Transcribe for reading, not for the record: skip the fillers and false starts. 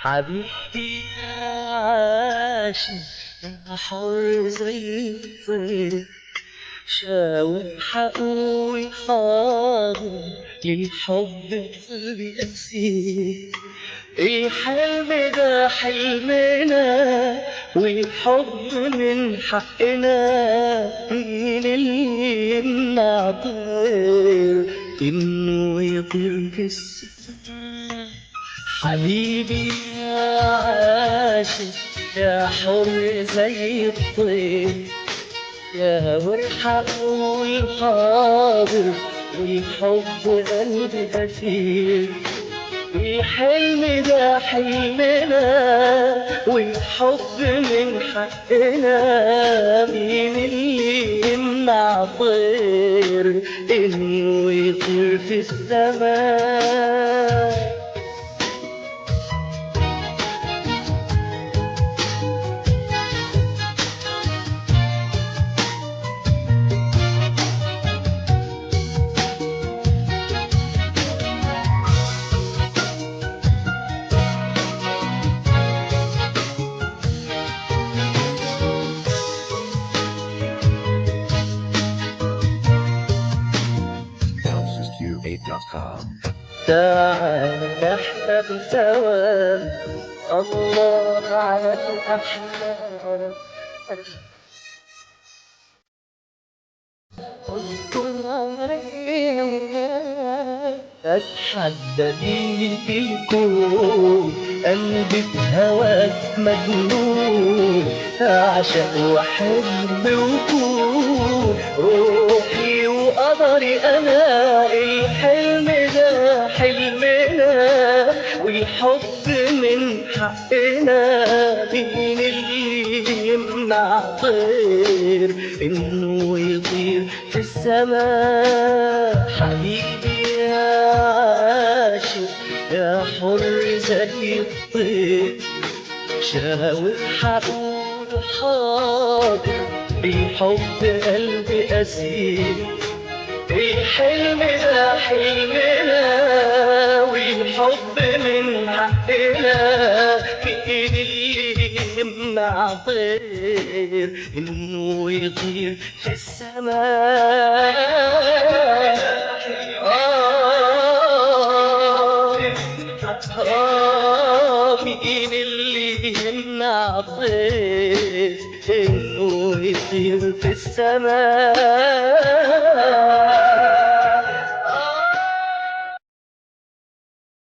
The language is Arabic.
حبيبتي يا عاشق يا حر زي الطير، شاور حقوي حاضر للحب قلبي أسير. الحلم ده حلمنا والحب من حقنا، مين اللي يمنع طير إنه يطير في السماء؟ حبيبي يا عاشق يا حر زي الطير، يا والحق والحاضر والحب قلبي أسير. الحلم ده حلمنا والحب من حقنا، مين اللي يمنع طير إنه يطير في السماء؟ تعال نحلم سوا، الله على الأحلام. أتحدى بيك الكون، قلبي بهواك مجنون، أعشق وأحب وأكون روحي وقدري أنا. الحلم ده حلمنا والحب من حقنا، مين اللي يمنع طير إنه يطير في السماء؟ حبيبي يا عاشق يا حر زي الطير، شاور حقول حاضر الحب قلبي أسير. الحلم ده حلمنا والحب من حقنا، مين اللي يمنع طير إنه يطير في السماء؟ مين اللي يمنع طير إنه يطير في السماء؟